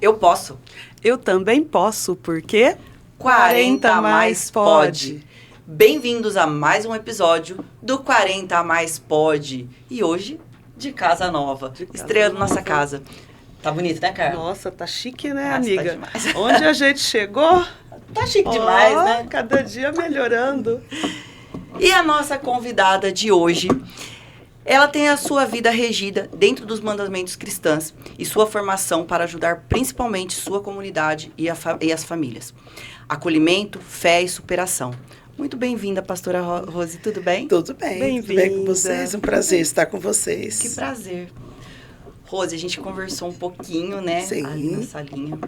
Eu posso. Eu também posso, porque 40 mais pode. Bem-vindos a mais um episódio do 40 mais pode. E hoje, de casa nova. Estreando nossa casa. Tá bonito, né, Carla? Nossa, tá chique, né, Nossa, amiga? tá demais. Onde a gente chegou? Tá chique demais, né? Cada dia melhorando. E a nossa convidada de hoje, ela tem a sua vida regida dentro dos mandamentos cristãos e sua formação para ajudar principalmente sua comunidade e as famílias. Acolhimento, fé e superação. Muito bem-vinda, pastora Rose, tudo bem? Tudo bem, tudo bem com vocês? Um prazer estar com vocês. Que prazer. Rose, a gente conversou um pouquinho, né? Sim. Ali na salinha.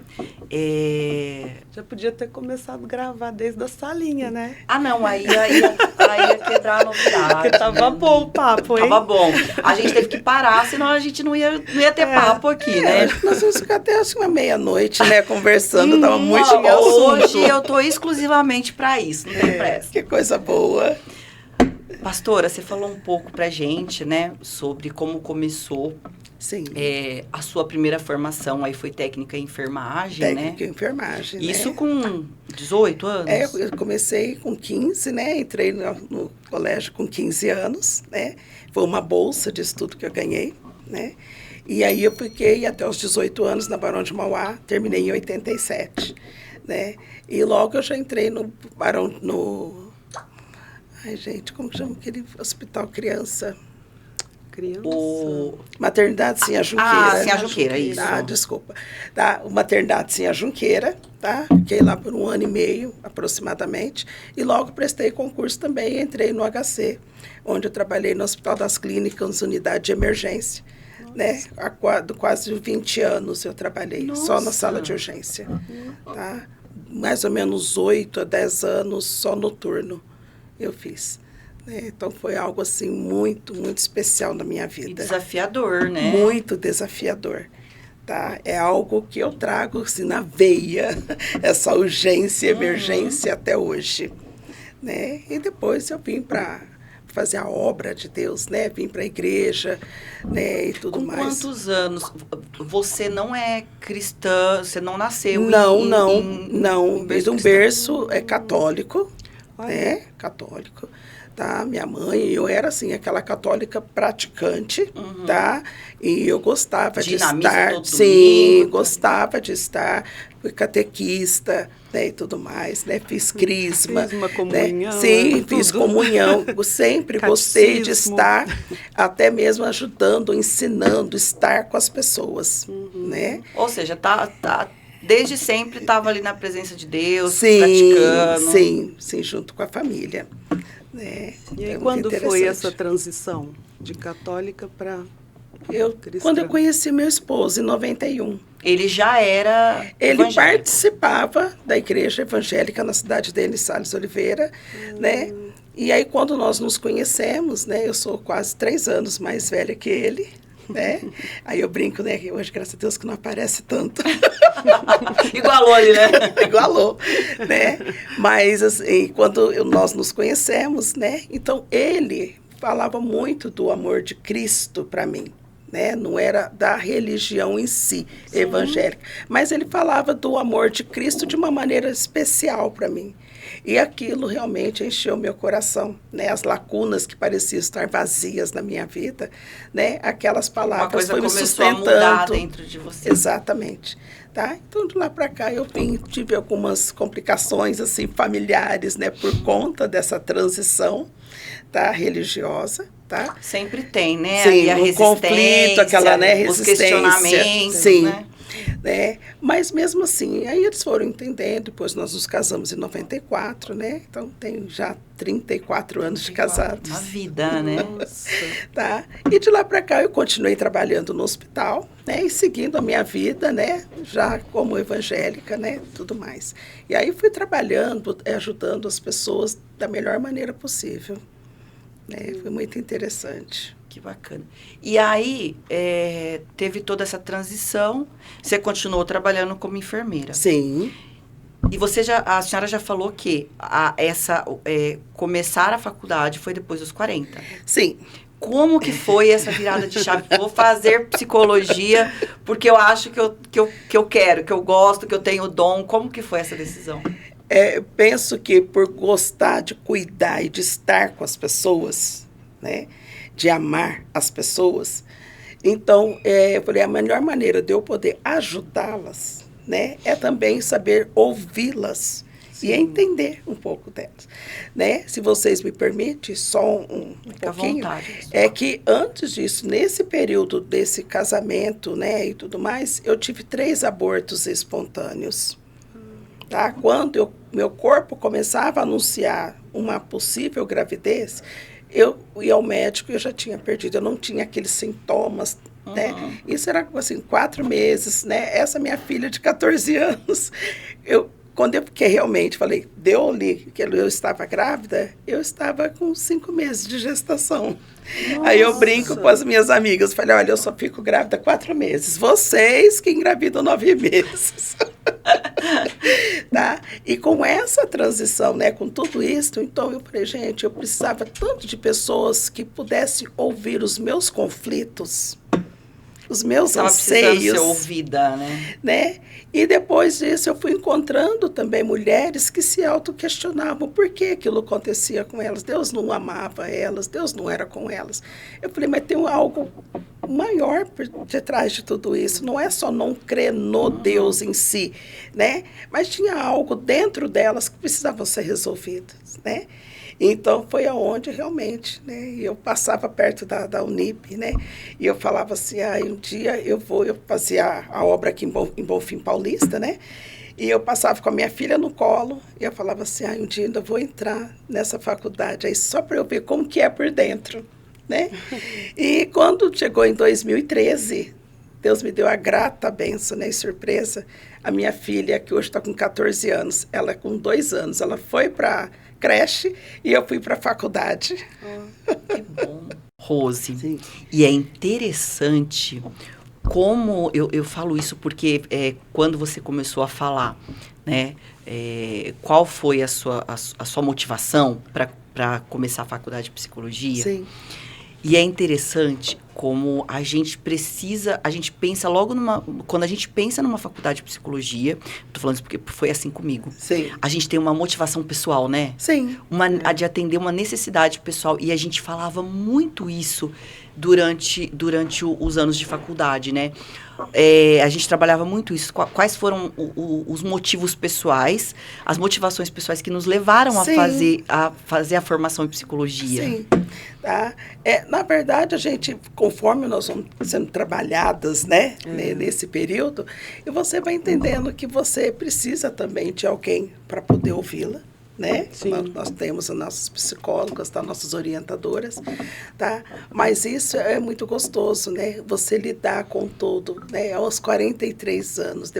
Já podia ter começado a gravar desde a salinha, né? Ah, não, aí ia quebrar a novidade. Porque tava bom o papo, hein? Tava bom. A gente teve que parar, senão a gente não ia ter papo aqui, né? Nós vamos ficar até acho, uma meia-noite, né, conversando. Tava muito assunto. Hoje eu tô exclusivamente para isso, não tem pressa. Que coisa boa. Pastora, você falou um pouco pra gente, né, sobre como começou. Sim. A sua primeira formação aí foi técnica em enfermagem, Técnica em enfermagem, Isso né? com 18 anos? Eu comecei com 15, né? Entrei no colégio com 15 anos, né? Foi uma bolsa de estudo que eu ganhei, né? E aí eu fiquei até os 18 anos na Barão de Mauá, terminei em 87, né? E logo eu já entrei no Barão, Ai, gente, como chama aquele hospital criança? Maternidade Sim, a Junqueira. Sim, a Junqueira, isso. Desculpa. O Maternidade Sim, a Junqueira, tá? Fiquei lá por 1 ano e meio, aproximadamente, e logo prestei concurso também e entrei no HC, onde eu trabalhei no Hospital das Clínicas, unidade de emergência. Né? Há quase 20 anos eu trabalhei só na sala de urgência. Tá? Mais ou menos 8 a 10 anos só noturno eu fiz. Então, foi algo, assim, muito, muito especial na minha vida. E desafiador, né? Muito desafiador, tá? É algo que eu trago, assim, na veia, essa urgência e emergência até hoje, né? E depois eu vim para fazer a obra de Deus, né? Vim para a igreja, né? E tudo mais. Com quantos anos? Você não é cristã, você não nasceu Não. Desde um berço católico, né? Católico. Tá? Minha mãe, eu era assim, aquela católica praticante, tá? E eu gostava de estar, domingo, gostava de estar, fui catequista, né, e tudo mais, né? Fiz crisma. Fiz uma comunhão. Né? Sim, fiz comunhão. Eu sempre gostei de estar, até mesmo ajudando, ensinando, estar com as pessoas, né? Ou seja, desde sempre estava ali na presença de Deus, praticando. Sim, junto com a família. E aí, quando foi essa transição de católica para cristã? Quando eu conheci meu esposo, em 91. Ele já era Ele participava da igreja evangélica na cidade dele, Salles Oliveira, né? E aí, quando nós nos conhecemos, né? Eu sou quase 3 anos mais velha que ele, né? Aí eu brinco, né? Que hoje, graças a Deus, que não aparece tanto. Igualou ali, né? Igualou, né? Mas, assim, quando nós nos conhecemos, né? Então, ele falava muito do amor de Cristo para mim, né? Não era da religião em si, evangélica. Mas ele falava do amor de Cristo de uma maneira especial para mim. E aquilo realmente encheu meu coração, né? As lacunas que pareciam estar vazias na minha vida, né? Aquelas palavras foram me sustentando. Uma coisa começou a mudar dentro de você. Exatamente. Tá? Então, de lá para cá, eu tive algumas complicações, assim, familiares, né? Por conta dessa transição, tá? Religiosa, tá? Sempre tem, né? Sim, a o conflito, aquela, né, resistência. Os questionamentos, sim, né? Mas mesmo assim, aí eles foram entendendo, depois nós nos casamos em 94, né? Então, tenho já 34 anos de casados. Uma vida, né? Tá? E de lá para cá eu continuei trabalhando no hospital, né? E seguindo a minha vida, né? Já como evangélica, né? Tudo mais. E aí fui trabalhando, ajudando as pessoas da melhor maneira possível. Foi muito interessante. Que bacana. E aí, teve toda essa transição, você continuou trabalhando como enfermeira. Sim. E a senhora já falou que começar a faculdade foi depois dos 40. Sim. Como que foi essa virada de chave? Vou fazer psicologia porque eu acho que eu quero, que eu gosto, que eu tenho o dom. Como que foi essa decisão? Penso que por gostar de cuidar e de estar com as pessoas, né, de amar as pessoas, então, eu falei, a melhor maneira de eu poder ajudá-las, né, é também saber ouvi-las. Sim. E entender um pouco delas, né? Se vocês me permitem, só um pouquinho, é que antes disso, nesse período desse casamento, né, e tudo mais, eu tive 3 abortos espontâneos. Tá? Quando meu corpo começava a anunciar uma possível gravidez, eu ia ao médico e eu já tinha perdido, eu não tinha aqueles sintomas, né? Isso era, assim, 4 meses, né? Essa minha filha de 14 anos, quando eu fiquei realmente, falei, deu-lhe que eu estava grávida, eu estava com 5 meses de gestação. Nossa. Aí eu brinco com as minhas amigas, falei, olha, eu só fico grávida 4 meses, vocês que engravidam 9 meses. Tá? E com essa transição, né, com tudo isso, então eu falei, gente, eu precisava tanto de pessoas que pudessem ouvir os meus conflitos, os meus anseios. Ser ouvida, né? E depois disso eu fui encontrando também mulheres que se autoquestionavam por que aquilo acontecia com elas. Deus não amava elas, Deus não era com elas. Eu falei, mas tem algo maior por detrás de tudo isso. Não é só não crer no Deus em si, né? Mas tinha algo dentro delas que precisavam ser resolvidas, né? Então, foi aonde realmente, né, eu passava perto da Unip, né, e eu falava assim, um dia eu fazia a obra aqui em Bonfim Paulista, né, e eu passava com a minha filha no colo, e eu falava assim, um dia ainda vou entrar nessa faculdade, aí só para eu ver como que é por dentro, né. E quando chegou em 2013, Deus me deu a grata bênção, né, e surpresa, a minha filha, que hoje está com 14 anos, ela com 2 anos, ela foi para creche e eu fui para a faculdade. Que bom. Rose, sim. E é interessante como, eu falo isso porque quando você começou a falar, né, qual foi a sua motivação para começar a faculdade de psicologia? Sim. E é interessante como a gente pensa logo quando a gente pensa numa faculdade de psicologia, tô falando isso porque foi assim comigo. Sim. A gente tem uma motivação pessoal, né? Sim. A de atender uma necessidade pessoal. E a gente falava muito isso durante os anos de faculdade, né? A gente trabalhava muito isso. Quais foram os motivos pessoais, as motivações pessoais que nos levaram a fazer a formação em psicologia? Sim. Tá? Na verdade, a gente, conforme nós vamos sendo trabalhadas, né, nesse período, e você vai entendendo que você precisa também de alguém para poder ouvi-la. Né? Nós temos as nossas psicólogas, tá? Nossas orientadoras, tá? Mas isso é muito gostoso, né? Você lidar com tudo, né? Aos 43 anos,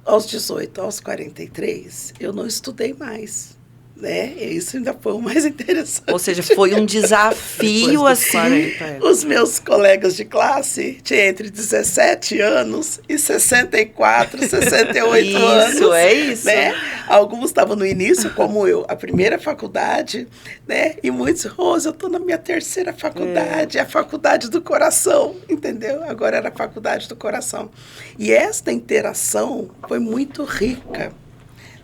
aos 18, aos 43, eu não estudei mais. Né? Isso ainda foi o mais interessante. Ou seja, foi um desafio, assim. 40, Os meus colegas de classe tinham entre 17 anos e 64, 68 anos. Isso, é isso. Né? Alguns estavam no início, como eu, a primeira faculdade, né? E muitos, Rose, eu estou na minha 3ª faculdade, a faculdade do coração, entendeu? Agora era a faculdade do coração. E esta interação foi muito rica.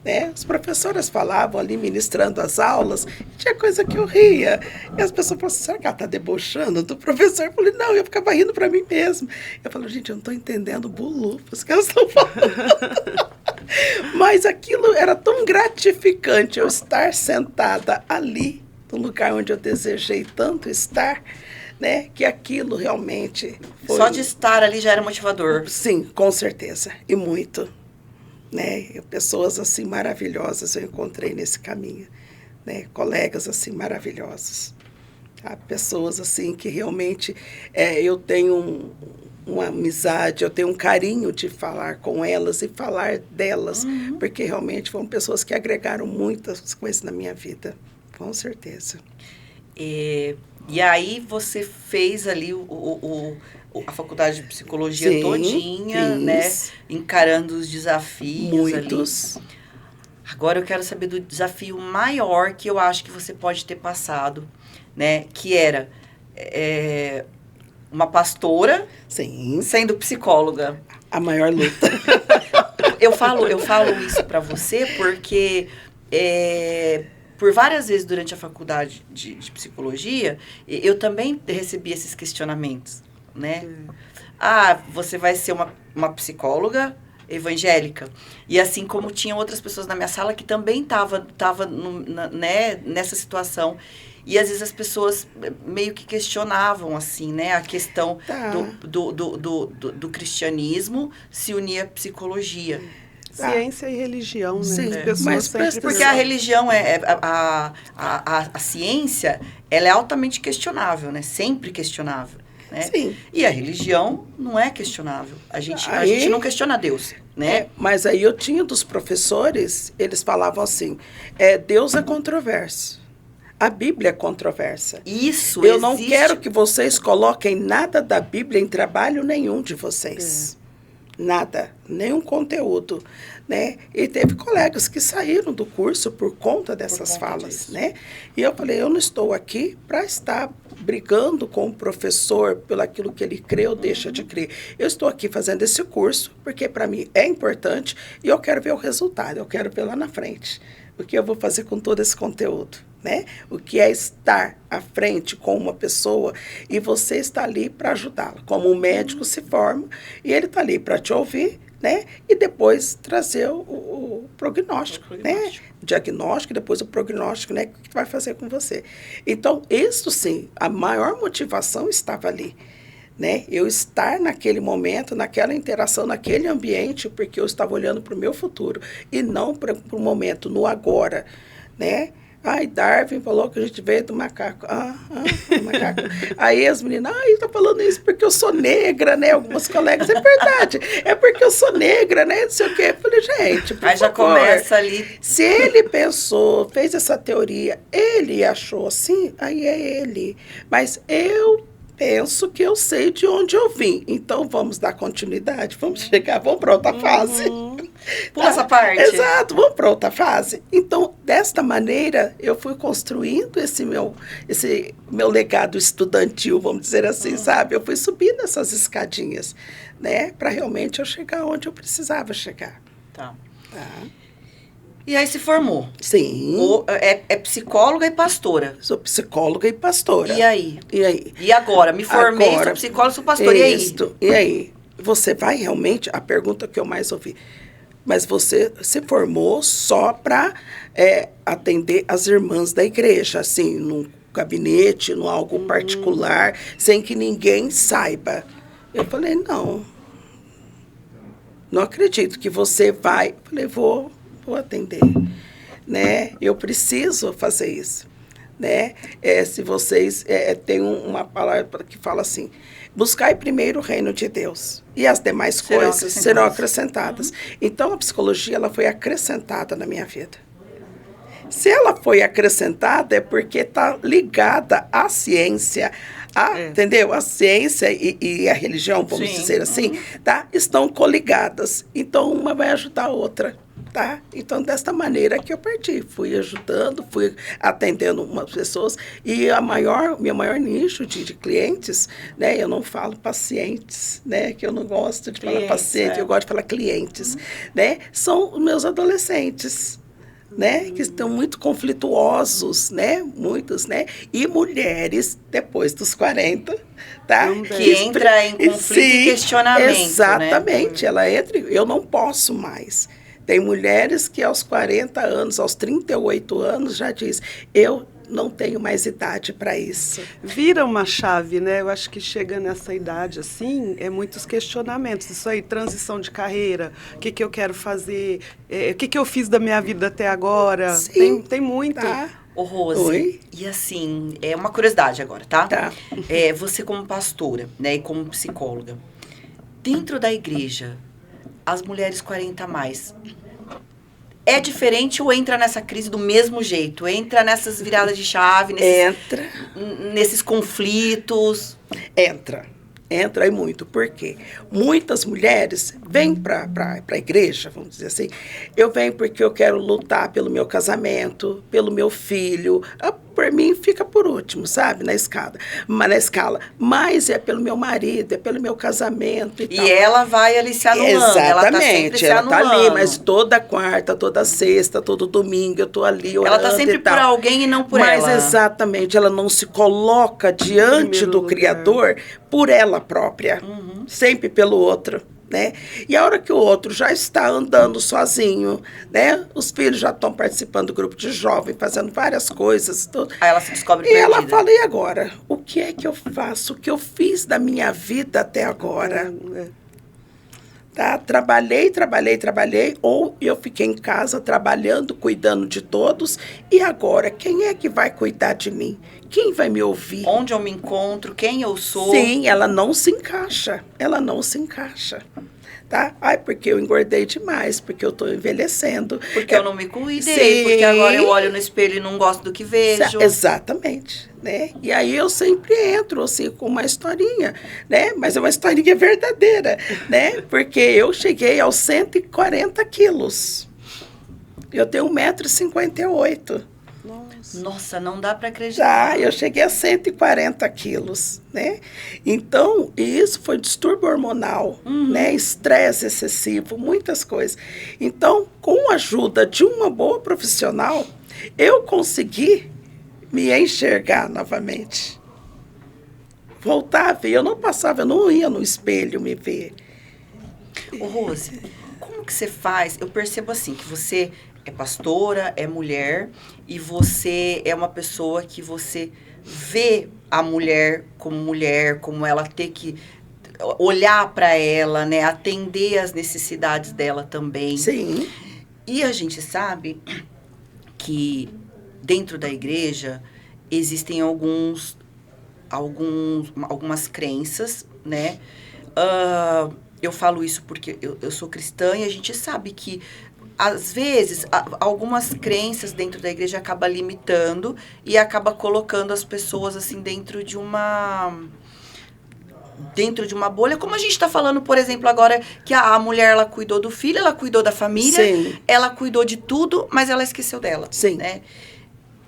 Né? As professoras falavam ali, ministrando as aulas, tinha coisa que eu ria. E as pessoas falavam, será que ela está debochando do professor? Eu falei, não, eu ficava rindo para mim mesmo. Eu falei, gente, eu não estou entendendo bulufas que elas estão falando. Mas aquilo era tão gratificante, eu estar sentada ali, no lugar onde eu desejei tanto estar, né? Que aquilo realmente foi... Só de estar ali já era motivador. Sim, com certeza, e muito. Né? Pessoas assim maravilhosas eu encontrei nesse caminho, né? Colegas assim maravilhosos, tá? Pessoas assim que realmente eu tenho uma amizade, eu tenho um carinho de falar com elas e falar delas, porque realmente foram pessoas que agregaram muitas coisas na minha vida, com certeza. E aí você fez ali a faculdade de psicologia todinha, né? Encarando os desafios. Muitos. Ali. Agora eu quero saber do desafio maior que eu acho que você pode ter passado, né? Que era uma pastora, sim, sendo psicóloga. A maior luta. Eu falo isso para você porque por várias vezes durante a faculdade de psicologia, eu também recebi esses questionamentos, né? Você vai ser uma psicóloga evangélica. E assim como tinham outras pessoas na minha sala que também estavam nessa situação. E às vezes as pessoas meio que questionavam, assim, né? A questão do cristianismo se unir à psicologia. Ciência e religião, né? Sim, Mas porque a religião, a ciência, ela é altamente questionável, né? Sempre questionável. Né? Sim. E a religião não é questionável. A gente não questiona Deus, né? Mas aí eu tinha dos professores, eles falavam assim, Deus é controverso. A Bíblia é controversa. Isso, eu não quero que vocês coloquem nada da Bíblia em trabalho nenhum de vocês. Nada, nenhum conteúdo, né? E teve colegas que saíram do curso por conta dessas falas, disso. Né? E eu falei, eu não estou aqui para estar brigando com o professor pelo aquilo que ele crê ou deixa de crer. Eu estou aqui fazendo esse curso porque para mim é importante e eu quero ver o resultado, eu quero ver lá na frente o que eu vou fazer com todo esse conteúdo. Né? O que é estar à frente com uma pessoa e você está ali para ajudá-la. Como um médico se forma e ele está ali para te ouvir, né? E depois trazer o prognóstico, né? O diagnóstico e depois o prognóstico, né? O que vai fazer com você. Então, isso sim, a maior motivação estava ali. Né? Eu estar naquele momento, naquela interação, naquele ambiente, porque eu estava olhando para o meu futuro e não para o momento, no agora, né? Darwin falou que a gente veio do macaco. Do macaco. Aí as meninas, tá falando isso porque eu sou negra, né? Algumas colegas, é verdade. É porque eu sou negra, né? Não sei o quê. Eu falei, gente, por favor. Já começa ali. Se ele pensou, fez essa teoria, ele achou assim, aí é ele. Mas eu penso que eu sei de onde eu vim. Então, vamos dar continuidade, vamos para outra fase. Pula essa parte. Exato, vamos para outra fase. Então, desta maneira, eu fui construindo esse meu legado estudantil, vamos dizer assim, sabe? Eu fui subindo essas escadinhas, né? Para realmente eu chegar onde eu precisava chegar. Tá. E aí se formou. Sim. É psicóloga e pastora. Sou psicóloga e pastora. E aí? E agora? Me formei, sou psicóloga, sou pastora. E aí? Você vai realmente... A pergunta que eu mais ouvi... Mas você se formou só para atender as irmãs da igreja, assim, num gabinete, num algo particular, sem que ninguém saiba. Eu falei, não acredito que você vai. Eu falei, vou atender, né? Eu preciso fazer isso, né? Se vocês têm uma palavra que fala assim, buscai primeiro o reino de Deus e as demais coisas serão acrescentadas. Então, a psicologia ela foi acrescentada na minha vida. Se ela foi acrescentada é porque está ligada à ciência, entendeu? A ciência e a religião, vamos dizer assim, tá? Estão coligadas. Então, uma vai ajudar a outra. Tá? Então, desta maneira que eu parti. Fui ajudando, fui atendendo umas pessoas. E meu maior nicho de clientes, né? Eu não falo pacientes, né? Que eu não gosto de falar paciente, eu gosto de falar clientes, né? São os meus adolescentes, né? Que estão muito conflituosos, né? Muitos, né? E mulheres depois dos 40, tá? Que entra em conflito e questionamento, exatamente. Né? Ela entra, eu não posso mais. Tem mulheres que aos 40 anos, aos 38 anos, já diz, eu não tenho mais idade para isso. Vira uma chave, né? Eu acho que chega nessa idade, assim, muitos questionamentos. Isso aí, transição de carreira, o que eu quero fazer, o que eu fiz da minha vida até agora. Sim, tem muito. Tá. Ô, Rose, oi? E assim, é uma curiosidade agora, tá? Tá. Você como pastora, né, e como psicóloga, dentro da igreja, as mulheres 40 a mais, é diferente ou entra nessa crise do mesmo jeito? Entra nessas viradas de chave, nesses conflitos? Entra e muito. Por quê? Muitas mulheres vêm para a igreja, vamos dizer assim. Eu venho porque eu quero lutar pelo meu casamento, pelo meu filho, por mim, fica por último, sabe? Na escala. Mas é pelo meu marido, é pelo meu casamento e tal. E ela vai ali se anulando. Exatamente. Ela tá ali, anulando. mas toda quarta, toda sexta, todo domingo eu tô ali orando. Ela tá sempre e tal. por alguém e não por mas ela. Exatamente, ela não se coloca diante do Criador por ela própria. Sempre pelo outro. Né? E a hora que o outro já está andando sozinho, né? Os filhos já estão participando do grupo de jovem, fazendo várias coisas. Tudo. Aí ela se descobre e perdida. ela fala, e agora? O que é que eu faço? O que eu fiz da minha vida até agora? Tá? Trabalhei, ou eu fiquei em casa trabalhando, cuidando de todos, e agora, quem é que vai cuidar de mim? Quem vai me ouvir? Onde eu me encontro, quem eu sou. Sim, ela não se encaixa, tá? Ai, porque eu engordei demais, porque eu tô envelhecendo. Porque eu não me cuidei, porque agora eu olho no espelho e não gosto do que vejo. Exatamente, né? E aí eu sempre entro, assim, com uma historinha, né? Mas é uma historinha verdadeira, né? Porque eu cheguei aos 140 quilos. Eu tenho 1,58 m. Nossa, não dá para acreditar. Eu cheguei a 140 quilos, né? Então, isso foi distúrbio hormonal, né? Estresse excessivo, muitas coisas. Então, com a ajuda de uma boa profissional, eu consegui me enxergar novamente. Voltar a ver, eu não ia no espelho me ver. Ô, Rose, como que você faz? Eu percebo assim, que você é pastora, é mulher, e você é uma pessoa que você vê a mulher, como ela ter que olhar para ela, né, atender às necessidades dela também. Sim. E a gente sabe que dentro da igreja existem algumas crenças, né? Eu falo isso porque eu sou cristã e a gente sabe que às vezes, algumas crenças dentro da igreja acabam limitando e acaba colocando as pessoas, assim, dentro de uma bolha. Como a gente está falando, por exemplo, agora que a mulher, ela cuidou do filho, ela cuidou da família, Sim. ela cuidou de tudo, mas ela esqueceu dela. Sim. Né?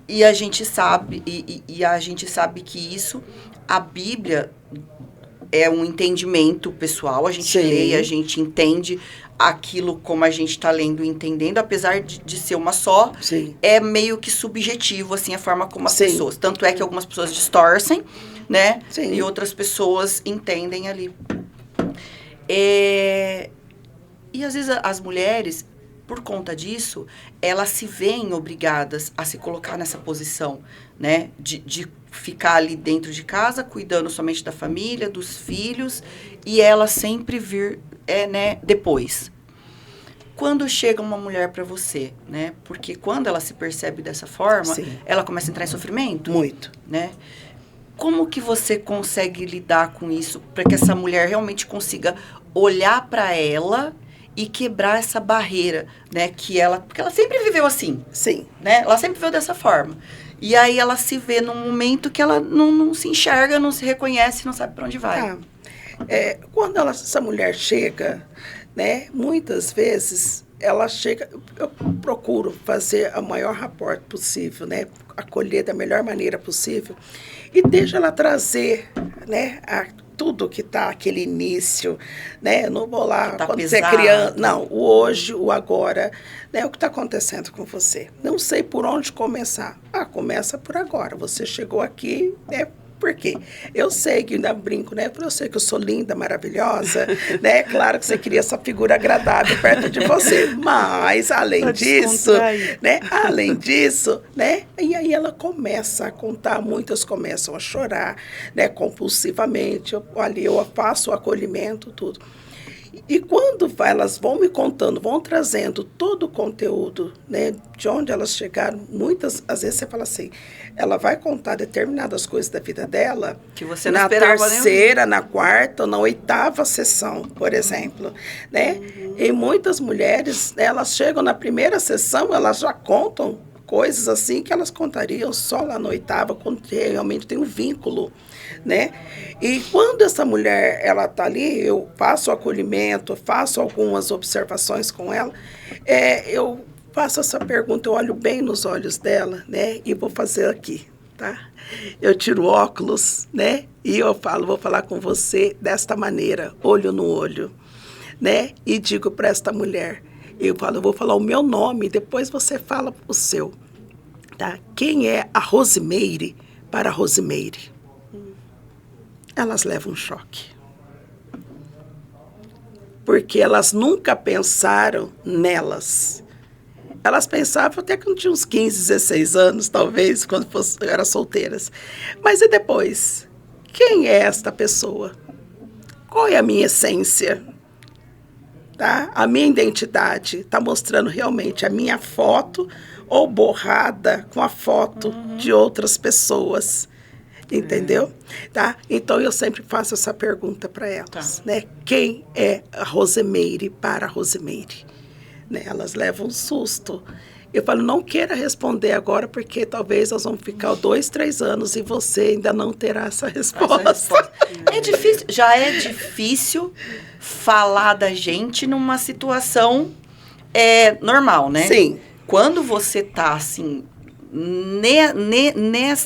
E a gente sabe, e a gente sabe que isso, a Bíblia é um entendimento pessoal, a gente lê, a gente entende aquilo como a gente está lendo e entendendo, apesar de ser uma só, é meio que subjetivo, assim, a forma como as pessoas. Tanto é que algumas pessoas distorcem, né? Sim. E outras pessoas entendem ali. E às vezes as mulheres, por conta disso, elas se veem obrigadas a se colocar nessa posição, né? De ficar ali dentro de casa, cuidando somente da família, dos filhos, e ela sempre vir, né, depois. Quando chega uma mulher para você, né? Porque quando ela se percebe dessa forma, ela começa a entrar em sofrimento. Muito. Né? Como que você consegue lidar com isso para que essa mulher realmente consiga olhar para ela e quebrar essa barreira, né? Porque ela sempre viveu assim. Sim. Né? Ela sempre viveu dessa forma. E aí ela se vê num momento que ela não se enxerga, não se reconhece, não sabe para onde vai. Quando essa mulher chega, né, muitas vezes ela chega, eu procuro fazer o maior rapport possível, né, acolher da melhor maneira possível e deixa ela trazer, né, tudo que está aquele início, né, eu não vou lá tá quando pesado. você é criança, não, o hoje, o agora, né, o que está acontecendo com você. Não sei por onde começar. Começa por agora. Você chegou aqui, né? Por quê? Eu sei que ainda brinco, né? Eu sei que eu sou linda, maravilhosa, né? Claro que você queria essa figura agradável perto de você, mas além disso, né? E aí ela começa a contar, muitas começam a chorar, né? Compulsivamente. Eu faço o acolhimento, tudo. E quando elas vão me contando, vão trazendo todo o conteúdo, né, de onde elas chegaram, às vezes você fala assim, ela vai contar determinadas coisas da vida dela, que você não na esperava terceira, na quarta ou na oitava sessão, por exemplo, né? E muitas mulheres, elas chegam na primeira sessão, elas já contam coisas assim que elas contariam só lá na oitava, quando realmente tem um vínculo, né? E quando essa mulher, ela tá ali, eu faço o acolhimento, faço algumas observações com ela, eu faço essa pergunta, eu olho bem nos olhos dela, né? E vou fazer aqui, tá? Eu tiro óculos, né? E eu falo, vou falar com você desta maneira, olho no olho, né? E digo para esta mulher, eu falo, eu vou falar o meu nome, depois você fala o seu, tá? Quem é a Rosimeire para a Rosimeire? Elas levam um choque. Porque elas nunca pensaram nelas. Elas pensavam até que não tinha uns 15, 16 anos, talvez, quando eram solteiras. Mas e depois? Quem é esta pessoa? Qual é a minha essência? Tá? A minha identidade está mostrando realmente a minha foto ou borrada com a foto de outras pessoas. Entendeu? Tá? Então, eu sempre faço essa pergunta para elas, né? Quem é a Rosimeire para a Rosimeire? Né? Elas levam um susto. Eu falo, não queira responder agora, porque talvez nós vamos ficar 2, 3 anos e você ainda não terá essa resposta. É difícil, já é difícil falar da gente numa situação normal, né? Sim. Quando você tá, assim,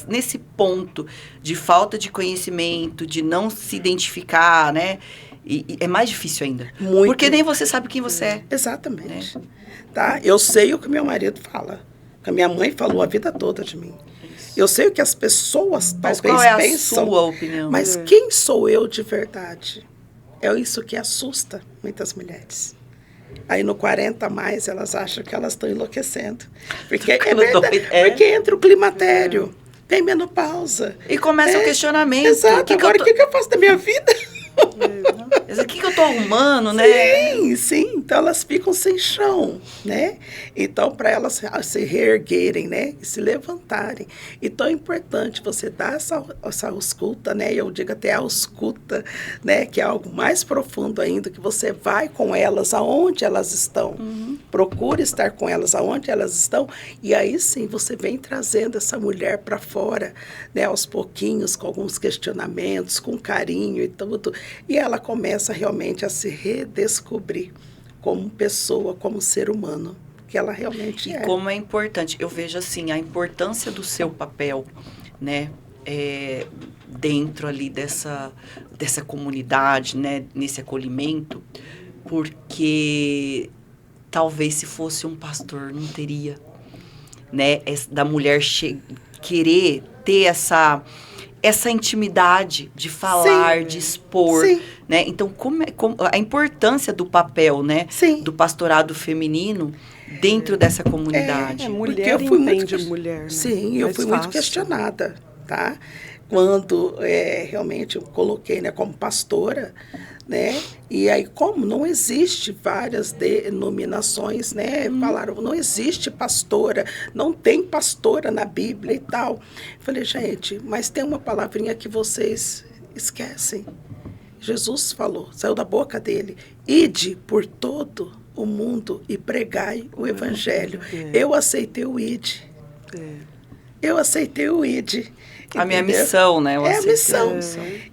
nesse ponto de falta de conhecimento, de não se identificar, né? E é mais difícil ainda. Muito. Porque nem você sabe quem você é. Exatamente. Tá? Eu sei o que meu marido fala. Que a minha mãe falou a vida toda de mim. Eu sei o que as pessoas Mas talvez qual é a pensam. sua opinião? Mas quem sou eu de verdade? É isso que assusta muitas mulheres. Aí no 40 a mais, elas acham que elas estão enlouquecendo. Porque é verdade, porque entra o climatério, tem menopausa. E começa o questionamento. Exato, agora o que eu faço da minha vida? O que eu tô arrumando, né? Sim, sim. Então, elas ficam sem chão, né? Então, para elas se reerguerem, né? E se levantarem. Então, é importante você dar essa ausculta, né? Eu digo até a ausculta, né? Que é algo mais profundo ainda, que você vai com elas aonde elas estão. Procure estar com elas aonde elas estão. E aí, sim, você vem trazendo essa mulher para fora, né? Aos pouquinhos, com alguns questionamentos, com carinho e tudo. E ela começa realmente a se redescobrir como pessoa, como ser humano, que ela realmente é. E como é importante, eu vejo assim, a importância do seu papel, né, dentro ali dessa comunidade, né, nesse acolhimento, porque talvez se fosse um pastor não teria, né, da mulher querer ter essa intimidade de falar, sim, de expor, sim, né? Então, como a importância do papel, né? Sim. Do pastorado feminino dentro dessa comunidade. Mulher entende mulher, né? Sim, eu fui muito questionada, tá? Quando realmente eu coloquei, né, como pastora, né? E aí, como não existe várias denominações, né? Falaram, não existe pastora, não tem pastora na Bíblia e tal. Falei, gente, mas tem uma palavrinha que vocês esquecem. Jesus falou, saiu da boca dele, ide por todo o mundo e pregai o evangelho. Eu aceitei o ide. Eu aceitei o ide. Entendeu? A minha missão, né? A missão,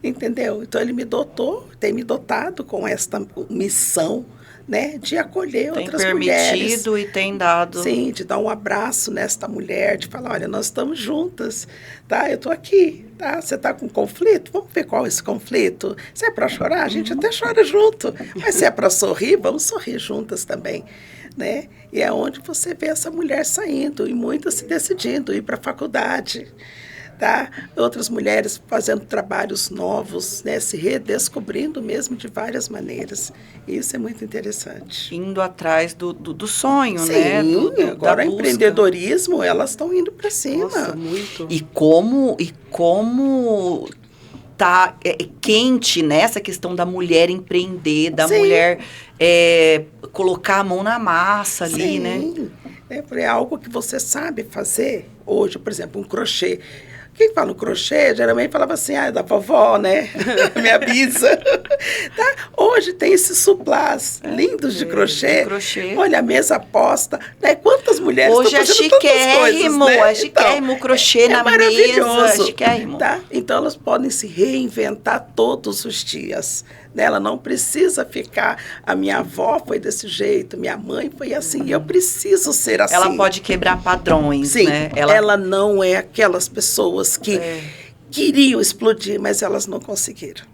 entendeu? Então, ele me dotou, tem me dotado com esta missão, né? De acolher outras mulheres. Tem permitido e tem dado. Sim, de dar um abraço nesta mulher, de falar, olha, nós estamos juntas, tá? Eu estou aqui, tá? Você está com conflito? Vamos ver qual é esse conflito. Se é para chorar, a gente até chora junto. Mas se é para sorrir, vamos sorrir juntas também. Né? E é onde você vê essa mulher saindo e muitas se decidindo ir para a faculdade, tá? Outras mulheres fazendo trabalhos novos, né? Se redescobrindo mesmo de várias maneiras. Isso é muito interessante. Indo atrás do sonho, sim, né? Sim, agora o empreendedorismo, elas estão indo para cima. Nossa, muito. E como tá quente nessa questão da mulher empreender, da sim, mulher colocar a mão na massa ali, sim, né? É algo que você sabe fazer hoje, por exemplo, um crochê. Quem fala no crochê, geralmente falava assim, da vovó, né? Minha bisa. Tá? Hoje hoje tem esses suplás lindos de crochê. Olha, a mesa posta, né? Quantas mulheres hoje estão fazendo tantas coisas, né? É chiquérrimo, crochê na maravilhoso, mesa, é chiquérrimo. Tá? Então, elas podem se reinventar todos os dias. Né? Ela não precisa ficar, a minha avó foi desse jeito, minha mãe foi assim, eu preciso ser assim. Ela pode quebrar padrões, sim, né? Ela não é aquelas pessoas que queriam explodir, mas elas não conseguiram.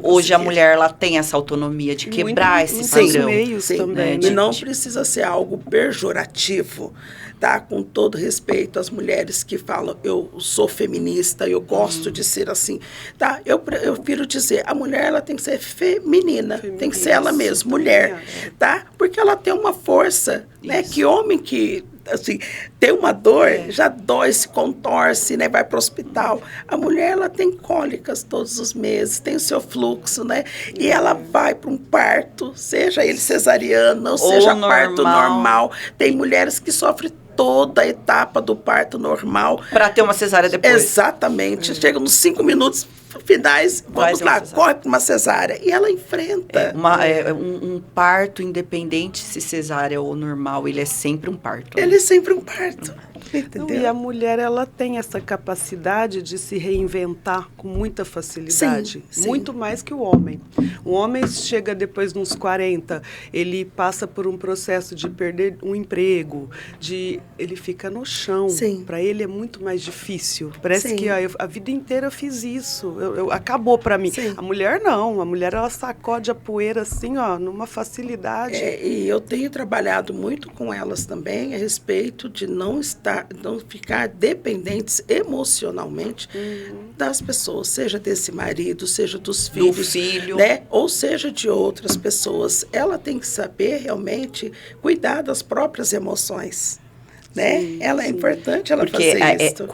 Hoje a mulher ela tem essa autonomia de quebrar esse padrão. Meios também, né? E não precisa ser algo pejorativo, tá? Com todo respeito às mulheres que falam, eu sou feminista, eu gosto de ser assim, tá? Eu prefiro dizer, a mulher ela tem que ser feminina, tem que ser ela mesma, mulher, tá? Porque ela tem uma força, né? Que homem que assim, tem uma dor, já dói, se contorce, né? Vai para o hospital. A mulher, ela tem cólicas todos os meses, tem o seu fluxo, né? E ela vai para um parto, seja ele cesariano, ou seja parto normal. Tem mulheres que sofrem toda a etapa do parto normal. Para ter uma cesárea depois. Exatamente. Chega nos 5 minutos finais, vamos lá, corre para uma cesárea. E ela enfrenta. Um parto, independente se cesárea ou normal, ele é sempre um parto. Ele é sempre um parto. Entendeu? E a mulher, ela tem essa capacidade de se reinventar com muita facilidade. Sim. Muito mais que o homem. O homem chega depois de uns 40, ele passa por um processo de perder um emprego, ele fica no chão. Para ele é muito mais difícil. Parece que a vida inteira eu fiz isso. Acabou para mim. Sim. A mulher não. A mulher, ela sacode a poeira assim, ó, numa facilidade. E eu tenho trabalhado muito com elas também a respeito de não ficar dependentes emocionalmente das pessoas, seja desse marido, seja dos filhos, do filho, né? Ou seja de outras pessoas. Ela tem que saber realmente cuidar das próprias emoções, né? Ela é importante ela fazer isso.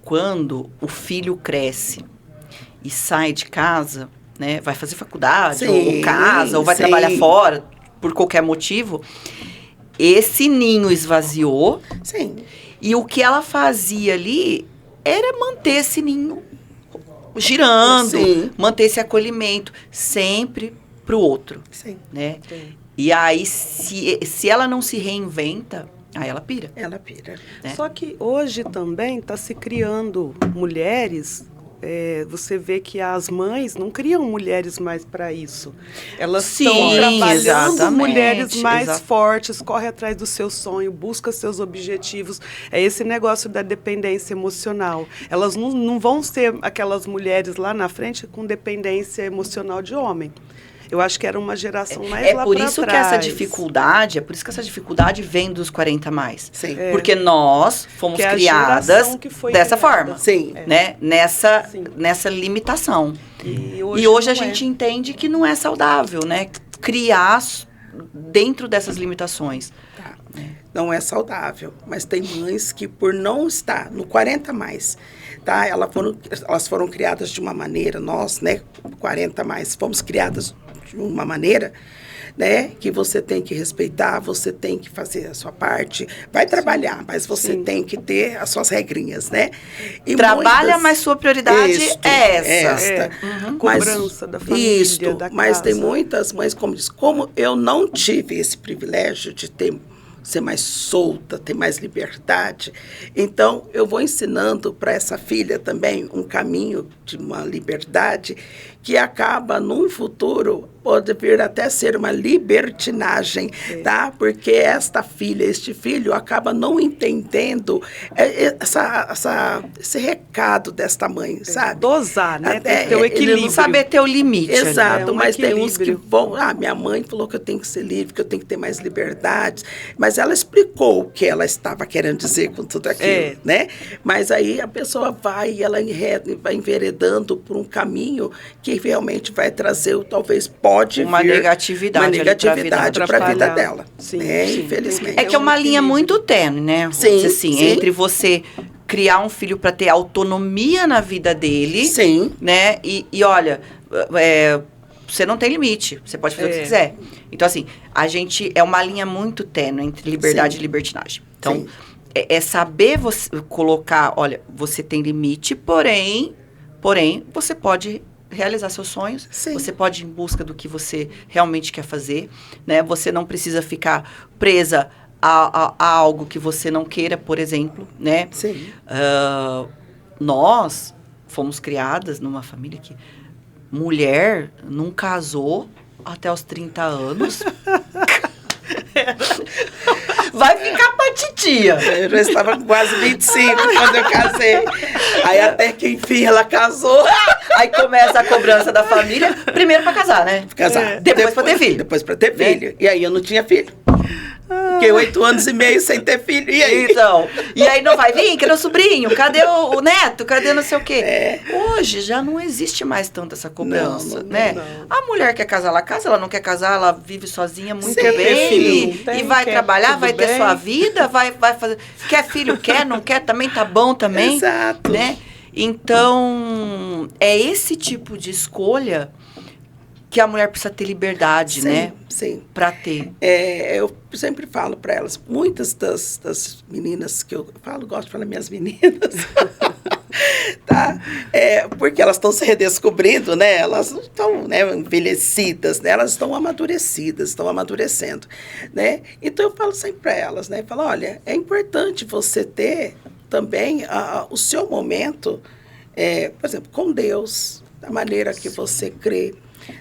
Quando o filho cresce e sai de casa, né, vai fazer faculdade, ou casa, ou vai trabalhar fora, por qualquer motivo, esse ninho esvaziou. Sim. E o que ela fazia ali era manter esse ninho girando, manter esse acolhimento, sempre pro outro. Sim. Né? E aí, se ela não se reinventa, aí ela pira. Ela pira. Né? Só que hoje também está se criando mulheres. Você vê que as mães não criam mulheres mais para isso. Elas estão trabalhando mulheres mais fortes, corre atrás do seu sonho, busca seus objetivos. É esse negócio da dependência emocional. Elas não vão ser aquelas mulheres lá na frente com dependência emocional de homem. Eu acho que era uma geração mais lá para trás. Por isso que essa dificuldade vem dos 40 mais. Sim. Porque nós fomos criadas dessa forma. Sim. Né? Nessa limitação. E hoje a gente entende que não é saudável, né? Criar dentro dessas limitações. Tá. Não é saudável, mas tem mães que por não estar no 40 mais, tá? Elas foram criadas de uma maneira, nós, né, 40 mais, fomos criadas de uma maneira, né, que você tem que respeitar, você tem que fazer a sua parte, vai trabalhar, mas você tem que ter as suas regrinhas, né? E mas sua prioridade é essa. Cobrança da família, da casa. Mas tem muitas mães, como eu não tive esse privilégio de ser mais solta, ter mais liberdade. Então, eu vou ensinando para essa filha também um caminho de uma liberdade que acaba, num futuro, pode vir até ser uma libertinagem, tá? Porque este filho, acaba não entendendo esse recado desta mãe, sabe? Dosar, né? Tem que ter o equilíbrio. Saber ter o limite. Exato, mas tem uns que vão... minha mãe falou que eu tenho que ser livre, que eu tenho que ter mais liberdade. Mas ela explicou o que ela estava querendo dizer com tudo aquilo, né? Mas aí a pessoa vai enveredando por um caminho que realmente vai trazer, talvez pode uma vir negatividade para a vida dela. Sim, infelizmente. É que é uma linha muito tênue, né? Sim. Entre você criar um filho para ter autonomia na vida dele, né? E olha, você não tem limite, você pode fazer o que você quiser. Então, assim, é uma linha muito tênue entre liberdade e libertinagem. Então, é saber você colocar, olha, você tem limite, porém, você pode realizar seus sonhos, Sim. você pode ir em busca do que você realmente quer fazer, né? Você não precisa ficar presa a algo que você não queira, por exemplo, né? Sim. Nós fomos criadas numa família que mulher não casou até os 30 anos. Vai ficar pra titia. Eu já estava com quase 25 quando eu casei. Aí até que, enfim, ela casou. Aí começa a cobrança da família. Primeiro pra casar, né? Casar. Depois pra ter filho. Depois pra ter Né? filho. E aí eu não tinha filho. Fiquei 8 anos e meio sem ter filho. E aí? Então, e aí não vai vir? Cadê o sobrinho? Cadê o neto? Cadê não sei o quê? Hoje já não existe mais tanto essa cobrança, né? Não. A mulher quer casar, ela casa, ela não quer casar, ela vive sozinha muito Sim, bem. filho, E vai trabalhar, tudo vai ter bem. sua vida, vai fazer. Quer filho, quer, não quer, também tá bom também. Exato. Né? Então, é esse tipo de escolha que a mulher precisa ter liberdade, Sim, né? sim. Pra ter. Eu sempre falo para elas, muitas das meninas que eu falo, gosto de falar minhas meninas, tá? Porque elas estão se redescobrindo, né? Elas não estão, né, envelhecidas, né? Elas estão amadurecidas, estão amadurecendo, né? Então eu falo sempre para elas, né? Eu falo, olha, é importante você ter também o seu momento, por exemplo, com Deus, da maneira que você crê,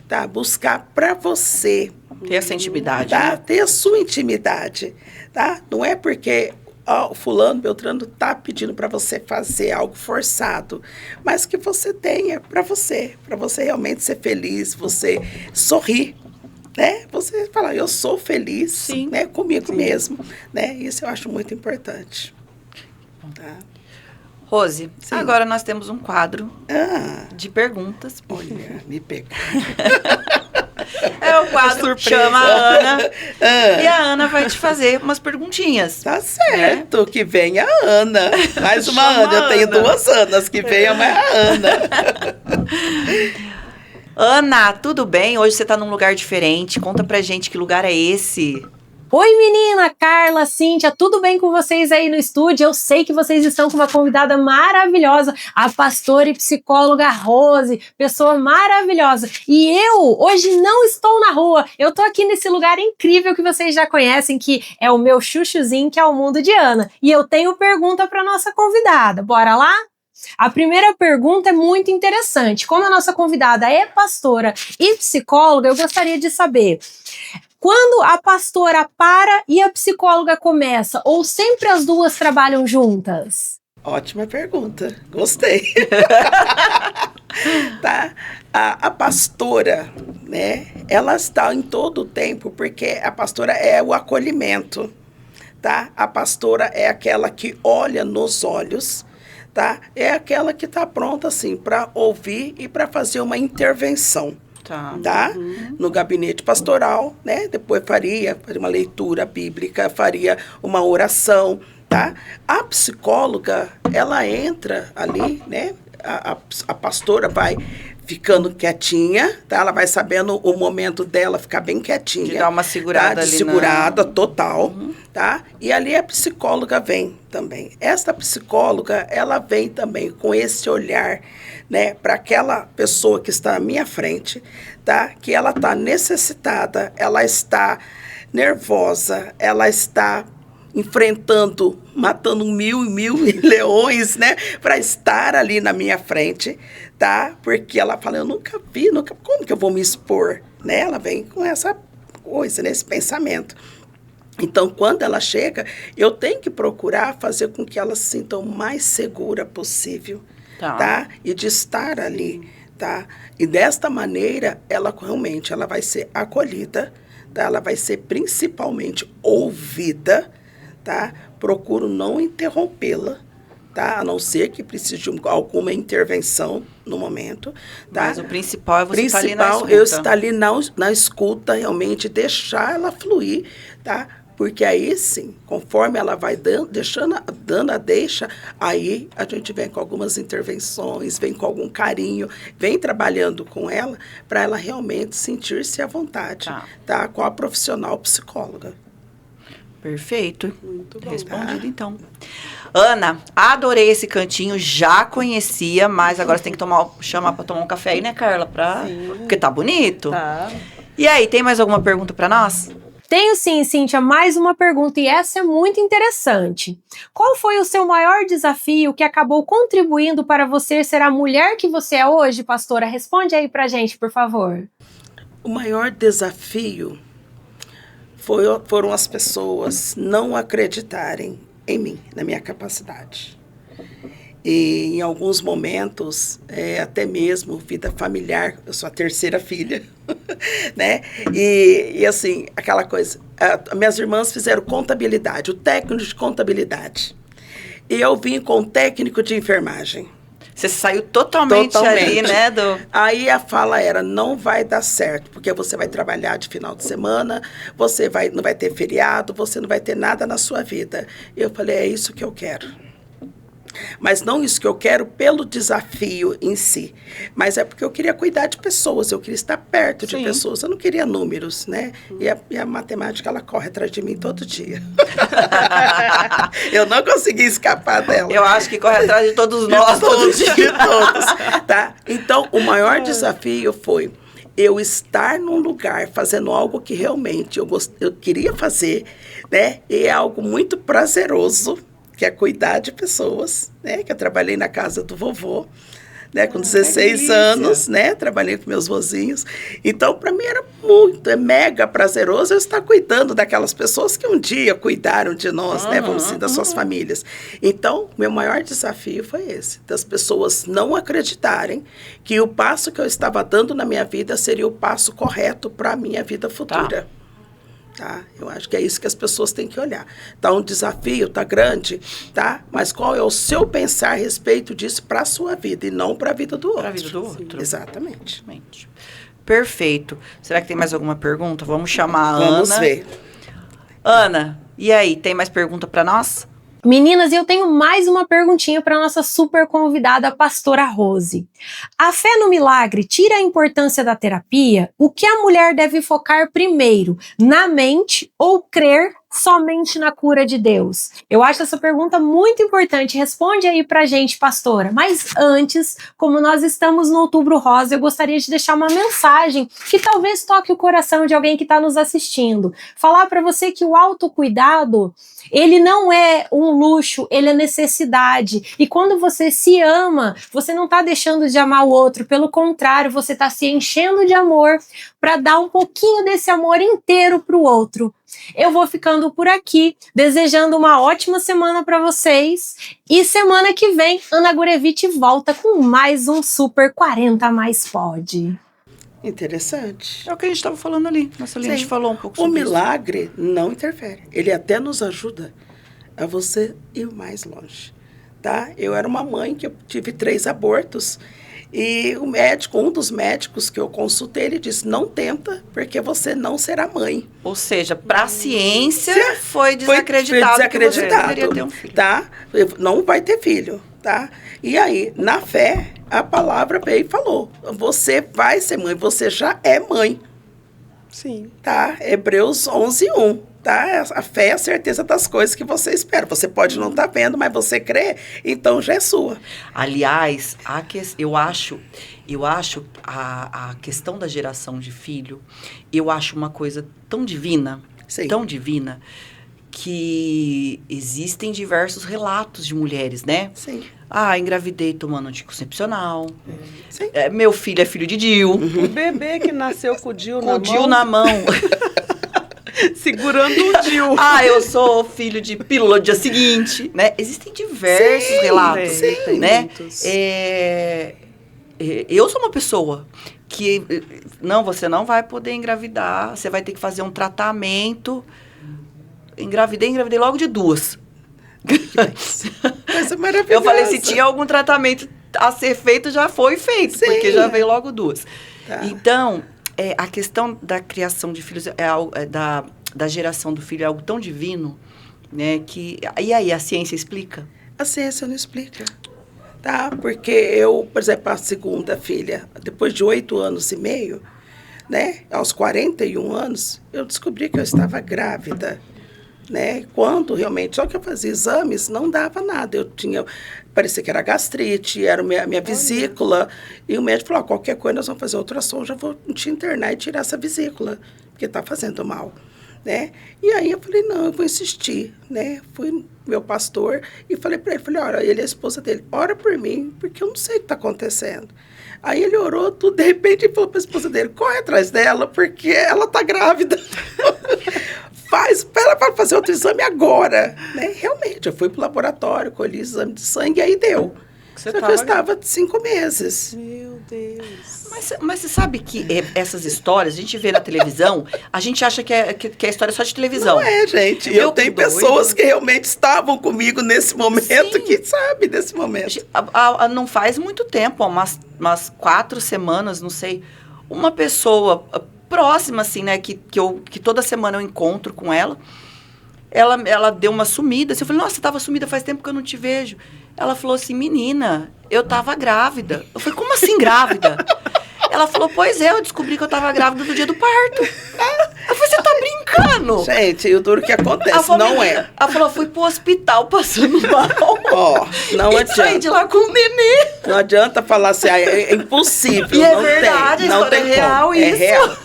tá? Buscar para você. Ter essa intimidade. Tá? Né? Ter a sua intimidade, tá? Não é porque o fulano, Beltrano tá pedindo para você fazer algo forçado, mas que você tenha para você realmente ser feliz, você sorrir, né? Você falar, eu sou feliz, Sim. né? Comigo mesmo, né? Isso eu acho muito importante. Tá? Rose, Sim. agora nós temos um quadro Ah, de perguntas. olha, me pegou. É o quadro que chama a Ana. E a Ana vai te fazer umas perguntinhas. Tá certo, que venha a Ana. Mais uma Chama Ana, eu tenho a Ana. 2 Anas, que venha mais a Ana. Ana, tudo bem? Hoje você tá num lugar diferente. Conta pra gente que lugar é esse. Oi, menina, Carla, Cíntia, tudo bem com vocês aí no estúdio? Eu sei que vocês estão com uma convidada maravilhosa, a pastora e psicóloga Rose, pessoa maravilhosa. E eu, hoje, não estou na rua, eu tô aqui nesse lugar incrível que vocês já conhecem, que é o meu chuchuzinho, que é o Mundo de Ana. E eu tenho pergunta para nossa convidada, bora lá? A primeira pergunta é muito interessante. Como a nossa convidada é pastora e psicóloga, eu gostaria de saber... Quando a pastora para e a psicóloga começa, ou sempre as duas trabalham juntas? Ótima pergunta, gostei. Tá? A pastora, né, ela está em todo o tempo, porque a pastora é o acolhimento, tá? A pastora é aquela que olha nos olhos, tá? É aquela que está pronta, assim, para ouvir e para fazer uma intervenção. Tá? No gabinete pastoral, né? Depois faria uma leitura bíblica, faria uma oração, tá? A psicóloga, ela entra ali, né? A pastora vai ficando quietinha, tá? Ela vai sabendo o momento dela ficar bem quietinha. De dar uma segurada tá? ali. Segurada, total, tá? E ali a psicóloga vem também. Esta psicóloga, ela vem também com esse olhar, né, para aquela pessoa que está à minha frente, tá? Que ela está necessitada, ela está nervosa, ela está enfrentando, matando mil leões, né? Para estar ali na minha frente, tá? Porque ela fala, eu nunca vi, como que eu vou me expor, né? Ela vem com essa coisa, nesse pensamento. Então, quando ela chega, eu tenho que procurar fazer com que ela se sinta o mais segura possível, tá? E de estar ali, tá? E desta maneira, ela realmente ela vai ser acolhida, tá? Ela vai ser principalmente ouvida, tá? Procuro não interrompê-la, tá? A não ser que precise de alguma intervenção no momento, tá? Mas o principal é você estar ali na escuta. Eu estar ali na escuta, realmente deixar ela fluir, tá? Porque aí sim, conforme ela vai dando a deixa, aí a gente vem com algumas intervenções, vem com algum carinho, vem trabalhando com ela para ela realmente sentir-se à vontade, tá? Com a profissional psicóloga. Perfeito. Muito bom. Respondido, então. Ana, adorei esse cantinho, já conhecia, mas agora você tem que chamar para tomar um café aí, né, Carla? Porque tá bonito. Tá. E aí, tem mais alguma pergunta para nós? Tenho sim, Cíntia, mais uma pergunta e essa é muito interessante. Qual foi o seu maior desafio que acabou contribuindo para você ser a mulher que você é hoje, pastora? Responde aí pra gente, por favor. O maior desafio foram as pessoas não acreditarem em mim, na minha capacidade. E em alguns momentos, até mesmo vida familiar, eu sou a terceira filha, né? E assim, aquela coisa, minhas irmãs fizeram contabilidade, o técnico de contabilidade. E eu vim com o técnico de enfermagem. Você saiu totalmente ali, né? Aí a fala era, não vai dar certo, porque você vai trabalhar de final de semana, não vai ter feriado, você não vai ter nada na sua vida. Eu falei, é isso que eu quero. Mas não isso que eu quero pelo desafio em si, mas é porque eu queria cuidar de pessoas, eu queria estar perto de pessoas, eu não queria números, né? E a matemática, ela corre atrás de mim todo dia. Eu não consegui escapar dela. Eu acho que corre atrás de todos nós, todos. Tá? Então, o maior desafio foi eu estar num lugar fazendo algo que realmente eu queria fazer, né? E é algo muito prazeroso, que é cuidar de pessoas, né? Que eu trabalhei na casa do vovô, né? Com 16 anos, né? Trabalhei com meus vozinhos. Então, para mim era mega prazeroso eu estar cuidando daquelas pessoas que um dia cuidaram de nós, né? Vamos dizer, das suas famílias. Então, meu maior desafio foi esse, das pessoas não acreditarem que o passo que eu estava dando na minha vida seria o passo correto para a minha vida futura. Tá? Eu acho que é isso que as pessoas têm que olhar. Tá um desafio, tá grande, tá? Mas qual é o seu pensar a respeito disso para a sua vida e não para a vida do outro? Para a vida do outro. Exatamente. Perfeito. Será que tem mais alguma pergunta? Vamos chamar a Ana. Vamos ver. Ana, e aí, tem mais pergunta para nós? Meninas, eu tenho mais uma perguntinha para nossa super convidada, a pastora Rose. A fé no milagre tira a importância da terapia? O que a mulher deve focar primeiro, na mente ou crer somente na cura de Deus? Eu acho essa pergunta muito importante. Responde aí pra gente, pastora. Mas antes, como nós estamos no Outubro Rosa, eu gostaria de deixar uma mensagem que talvez toque o coração de alguém que está nos assistindo. Falar para você que o autocuidado, ele não é um luxo, ele é necessidade. E quando você se ama, você não está deixando de amar o outro. Pelo contrário, você está se enchendo de amor para dar um pouquinho desse amor inteiro para o outro. Eu vou ficando por aqui, desejando uma ótima semana para vocês. E semana que vem, Ana Gurevitch volta com mais um Super 40 Mais Pode. Interessante. É o que a gente estava falando ali. Nossa, ali a gente falou um pouco sobre isso. O milagre não interfere. Ele até nos ajuda a você ir mais longe. Tá? Eu era uma mãe que eu tive 3 abortos. E o médico, um dos médicos que eu consultei, ele disse, não tenta, porque você não será mãe. Ou seja, para a ciência foi desacreditado, que você deveria ter um filho. Tá? Não vai ter filho, tá? E aí, na fé, a palavra veio e falou, você vai ser mãe, você já é mãe. Sim. Tá? Hebreus 11:1. Tá? A fé é a certeza das coisas que você espera. Você pode não estar vendo, mas você crê, então já é sua. Aliás, eu acho a questão da geração de filho, eu acho uma coisa tão divina, que existem diversos relatos de mulheres, né? Sim. Engravidei tomando anticoncepcional. Sim. Meu filho é filho de Dil. O bebê que nasceu com o Dil na mão. Com o Dil na mão. Segurando o Dil. Eu sou filho de pílula no dia seguinte, né? Existem diversos relatos, né? Eu sou uma pessoa que, você não vai poder engravidar, você vai ter que fazer um tratamento. Engravidei logo de 2. Coisa maravilhosa. Eu falei, se tinha algum tratamento a ser feito, já foi feito, porque já veio logo 2. Tá. Então, a questão da criação de filhos, da geração do filho é algo tão divino, né? E aí, a ciência explica? A ciência não explica, tá? Porque eu, por exemplo, a segunda filha, depois de 8 anos e meio, né? Aos 41 anos, eu descobri que eu estava grávida, né? Quando realmente, só que eu fazia exames, não dava nada. Parecia que era gastrite, era minha vesícula. E o médico falou, qualquer coisa nós vamos fazer ultrassom, já vou te internar e tirar essa vesícula, porque está fazendo mal, né? E aí eu falei, não, eu vou insistir, né? Fui no meu pastor e falei para ele, olha, ele é a esposa dele, ora por mim, porque eu não sei o que está acontecendo. Aí ele orou tudo, de repente ele falou para a esposa dele, corre atrás dela, porque ela está grávida. Espera para fazer outro exame agora, né? Realmente, eu fui pro laboratório, colhi exame de sangue, e aí deu. Só que eu estava 5 meses. Meu Deus. Mas você sabe que essas histórias, a gente vê na televisão, a gente acha que é história só de televisão. Não é, gente. Eu tenho pessoas que realmente estavam comigo nesse momento, Sim. que sabe desse momento. Não faz muito tempo, umas 4 semanas, não sei, uma pessoa próxima, assim, né, que toda semana eu encontro com ela, ela deu uma sumida, assim, eu falei, nossa, você estava sumida faz tempo que eu não te vejo. Ela falou assim, menina, eu tava grávida. Eu falei, como assim grávida? Ela falou, pois é, eu descobri que eu tava grávida no dia do parto. Eu falei, você tá brincando? Gente, o duro que acontece, não é. Ela falou, fui pro hospital passando mal. Ó, não adianta. Saí de lá com o nenê. Não adianta falar assim, é impossível. E é não verdade, tem, a não história tem é real como. isso. É real.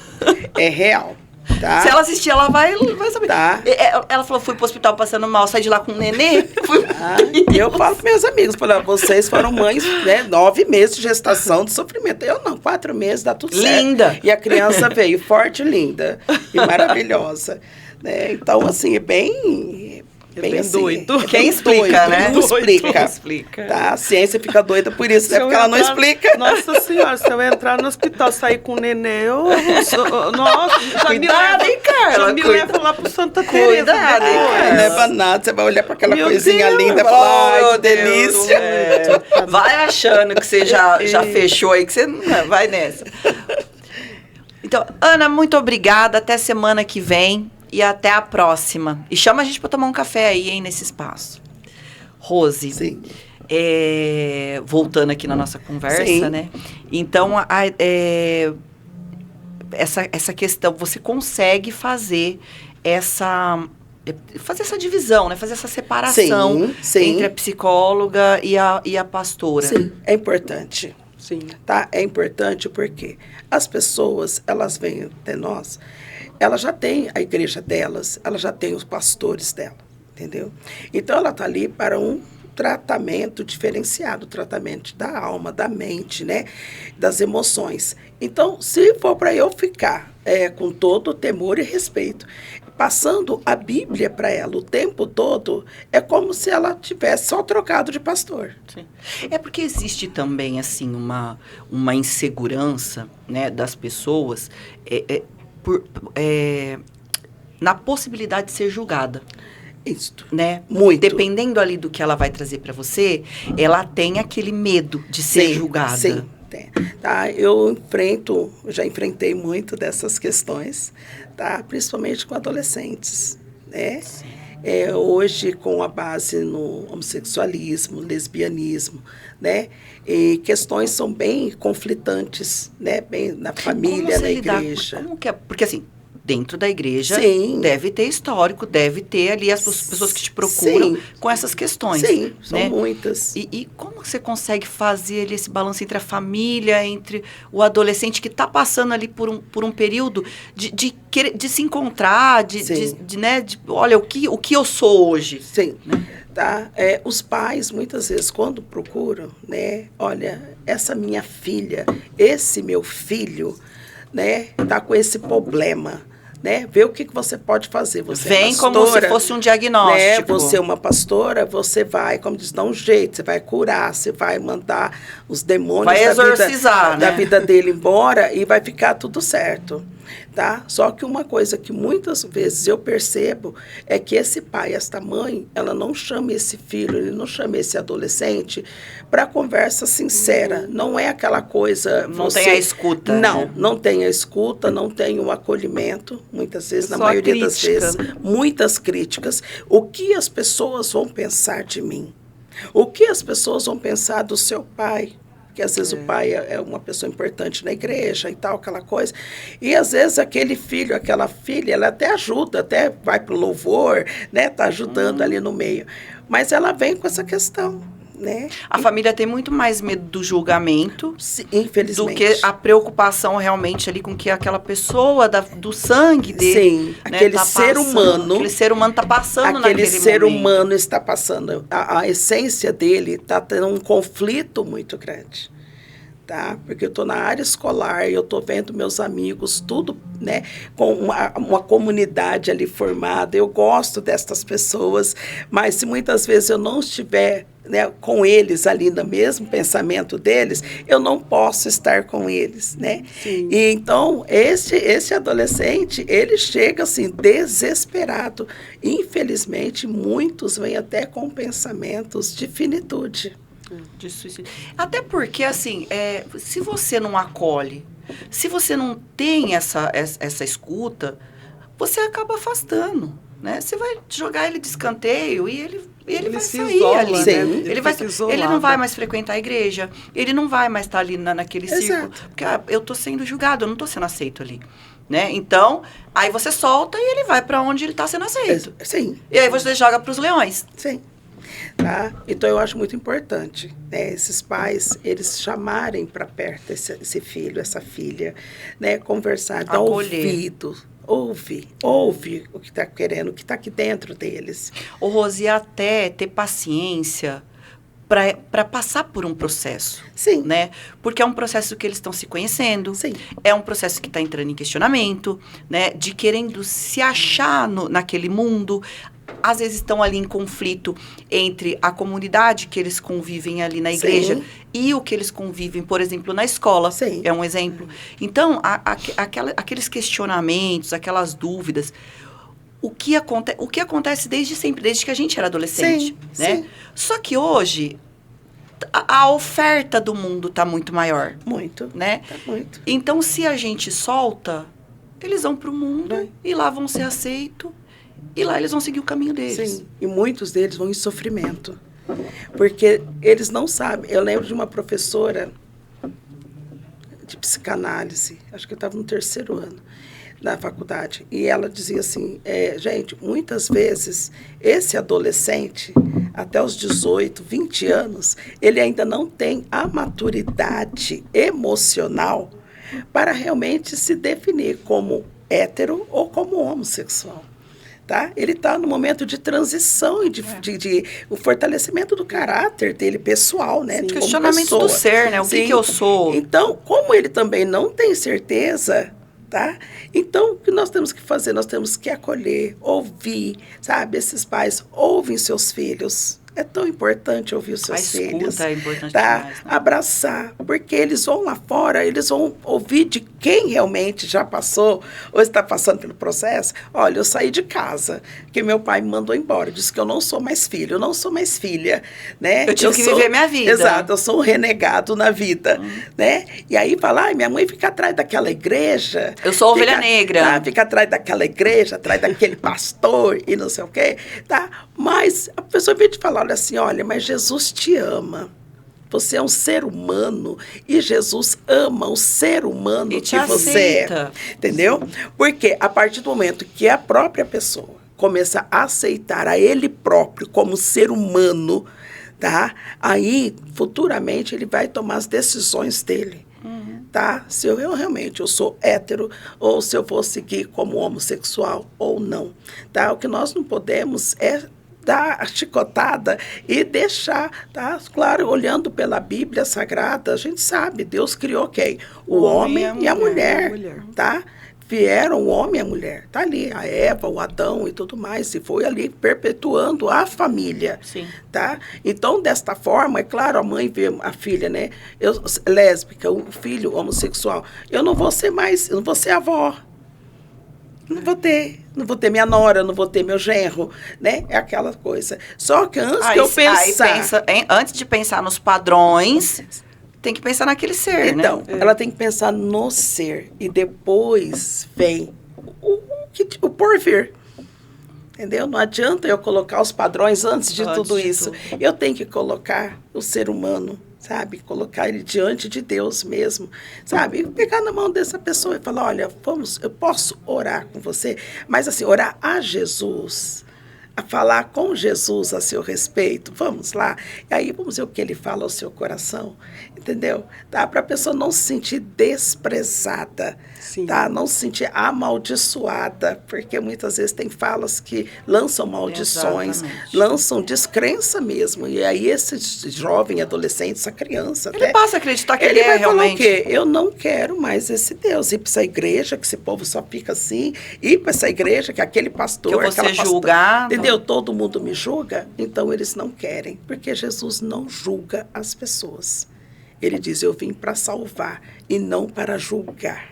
É real. Tá? Se ela assistir, ela vai saber. Tá. Ela falou, fui pro hospital passando mal, saí de lá com o nenê. E eu falo pros meus amigos, vocês foram mães, né, 9 meses de gestação, de sofrimento. Eu não, 4 meses, dá tudo certo. Linda. E a criança veio forte, linda e maravilhosa. Né? Então, assim, é bem assim, doido. Quem explica, né? Não explica. Quem explica. Tá? A ciência fica doida por isso, porque ela não explica. Nossa Senhora, se eu entrar no hospital, sair com o nenê, nossa, Cuidado, hein, Carla? Já me leva lá pro Santa Teresa. Cuidado, hein, Carla? Não leva nada, você vai olhar para aquela Meu coisinha Deus. linda e falar, ai, que Deus, delícia. Vai achando que você já fechou aí, que você não vai nessa. Então, Ana, muito obrigada. Até semana que vem. E até a próxima. E chama a gente para tomar um café aí, hein, nesse espaço. Rose, Sim. Voltando aqui na nossa conversa, Sim. né? Então, essa questão, você consegue fazer essa divisão, né? Fazer essa separação Sim. entre a psicóloga e a pastora. Sim, é importante. Sim. Tá? É importante porque as pessoas, elas vêm até nós, elas já têm a igreja delas, elas já têm os pastores dela, entendeu? Então, ela está ali para um tratamento diferenciado, tratamento da alma, da mente, né? Das emoções. Então, se for para eu ficar com todo temor e respeito, passando a Bíblia para ela o tempo todo, é como se ela tivesse só trocado de pastor. Sim. É porque existe também, assim, uma insegurança, né, das pessoas na possibilidade de ser julgada. Isso. Né? Muito. Dependendo ali do que ela vai trazer para você, ela tem aquele medo de ser julgada. Sim, tem. Tá? Já enfrentei muito dessas questões, tá? Principalmente com adolescentes, né? Hoje, com a base no homossexualismo, lesbianismo, né? E questões são bem conflitantes, né? Bem na família, na igreja. Como que é? Porque assim, dentro da igreja, Sim. deve ter histórico, deve ter ali as pessoas que te procuram Sim. com essas questões. Sim, são né? muitas. E como você consegue fazer ali esse balanço entre a família, entre o adolescente que está passando ali por um período de se encontrar, olha, o que eu sou hoje? Sim. Né? Tá? Os pais, muitas vezes, quando procuram, né? Olha, essa minha filha, esse meu filho, né? Tá com esse problema. Né? Vê o que você pode fazer. Você vem pastora, como se fosse um diagnóstico. Né? Você é uma pastora, você vai, como diz, dar um jeito, você vai curar, você vai mandar os demônios vai exorcizar, da vida dele embora e vai ficar tudo certo. Tá? Só que uma coisa que muitas vezes eu percebo é que esse pai, esta mãe, ela não chama esse filho, ele não chama esse adolescente para conversa sincera. Não é aquela coisa... Não tem a escuta. Não, né? não tem a escuta, não tem o acolhimento. Muitas vezes, na Só maioria das crítica. vezes, muitas críticas. O que as pessoas vão pensar de mim? O que as pessoas vão pensar do seu pai? Que porque às vezes o pai é uma pessoa importante na igreja e tal, aquela coisa. E às vezes aquele filho, aquela filha, ela até ajuda, até vai para o louvor, né? Tá ajudando ali no meio. Mas ela vem com essa questão, né? A família tem muito mais medo do julgamento, infelizmente, do que a preocupação realmente ali com que aquela pessoa do sangue dele, sim, né, aquele tá ser passando, humano, aquele ser humano está passando aquele naquele ser momento. humano está passando, a essência dele está tendo um conflito muito grande. Tá? Porque eu estou na área escolar, eu estou vendo meus amigos, tudo, né, com uma comunidade ali formada. Eu gosto destas pessoas, mas se muitas vezes eu não estiver, né, com eles ali no mesmo pensamento deles, eu não posso estar com eles, né? Sim. E então, esse adolescente, ele chega assim, desesperado. Infelizmente, muitos vêm até com pensamentos de finitude. De suicídio. Até porque, assim, se você não acolhe, se você não tem essa escuta, você acaba afastando, né? Você vai jogar ele de escanteio e ele vai se sair isola, ali. Sim. Né? Ele não vai isolado. mais frequentar a igreja, ele não vai mais estar ali naquele círculo. Porque eu tô sendo julgado, eu não tô sendo aceito ali. Né? Então, aí você solta e ele vai para onde ele está sendo aceito. Sim. E aí você joga para os leões. Sim. Tá? Então, eu acho muito importante, né, esses pais, eles chamarem para perto esse filho, essa filha, né, conversar, dar ouvido, ouve o que está querendo, o que está aqui dentro deles. Ô, Rose, até ter paciência para passar por um processo. Sim. Né? Porque é um processo que eles estão se conhecendo. Sim. É um processo que está entrando em questionamento, né? De querendo se achar naquele mundo. Às vezes estão ali em conflito entre a comunidade que eles convivem ali na igreja. Sim. E o que eles convivem, por exemplo, na escola. Sim. É um exemplo. Então, aqueles questionamentos, aquelas dúvidas... O que acontece desde sempre, desde que a gente era adolescente, sim, né? Sim. Só que hoje, a oferta do mundo está muito maior. Muito, né? Tá muito. Então, se a gente solta, eles vão para o mundo e lá vão ser aceitos e lá eles vão seguir o caminho deles. Sim, e muitos deles vão em sofrimento, porque eles não sabem. Eu lembro de uma professora de psicanálise, acho que eu estava no 3º ano, na faculdade, e ela dizia assim, gente, muitas vezes esse adolescente, até os 18, 20 anos, ele ainda não tem a maturidade emocional para realmente se definir como hétero ou como homossexual. Tá? Ele está no momento de transição e de o fortalecimento do caráter dele pessoal, né? De questionamento do ser, né? O que eu sou? Então, como ele também não tem certeza... Tá? Então, o que nós temos que fazer? Nós temos que acolher, ouvir, sabe? Esses pais ouvem seus filhos. É tão importante ouvir os seus filhos. A escuta é importante tá? demais. Né? Abraçar, porque eles vão lá fora, eles vão ouvir de quem realmente já passou ou está passando pelo processo. Olha, eu saí de casa, porque meu pai me mandou embora, disse que eu não sou mais filho, eu não sou mais filha. Né? Eu tive que viver minha vida. Exato, eu sou um renegado na vida. Né? E aí fala, minha mãe fica atrás daquela igreja. Eu sou ovelha negra. Tá? Fica atrás daquela igreja, atrás daquele pastor e não sei o quê. Tá? Mas a pessoa vem te falar, olha assim, olha, mas Jesus te ama. Você é um ser humano e Jesus ama o ser humano e que você é. Entendeu? Porque a partir do momento que a própria pessoa começa a aceitar a ele próprio como ser humano, tá? Aí, futuramente, ele vai tomar as decisões dele. Tá? Se eu realmente sou hétero ou se eu vou seguir como homossexual ou não. Tá? O que nós não podemos é dar a chicotada e deixar, tá? Claro, olhando pela Bíblia Sagrada, a gente sabe, Deus criou quem? O homem e a mulher, tá? Vieram o homem e a mulher, tá ali, a Eva, o Adão e tudo mais, e foi ali perpetuando a família, Sim. Tá? Então, desta forma, é claro, a mãe vê a filha, né, lésbica, o filho homossexual, eu não vou ser avó, não vou ter minha nora, não vou ter meu genro, né? É aquela coisa. Só que antes de eu pensar... antes de pensar nos padrões, tem que pensar naquele ser, então, né? Ela tem que pensar no ser. E depois vem o porvir. Entendeu? Não adianta eu colocar os padrões antes de tudo isso. Eu tenho que colocar o ser humano sabe? Colocar ele diante de Deus mesmo, sabe? E pegar na mão dessa pessoa e falar, olha, eu posso orar com você, mas assim, orar a Jesus, a falar com Jesus a seu respeito, vamos lá, e aí vamos ver o que ele fala ao seu coração, entendeu? Tá? Para a pessoa não se sentir desprezada, Sim. tá? Não se sentir amaldiçoada, porque muitas vezes tem falas que lançam maldições, Exatamente. lançam descrença mesmo, e aí esse jovem, adolescente, essa criança Ele até, passa a acreditar que ele ele é vai falar o realmente. quê? Eu não quero mais esse Deus. Ir para essa igreja, que esse povo só fica assim. Ir para essa igreja, que aquele pastor... Que eu vou ser aquela pastora- julgado. Entendeu? Todo mundo me julga. Então, eles não querem. Porque Jesus não julga as pessoas. Ele diz, eu vim para salvar e não para julgar.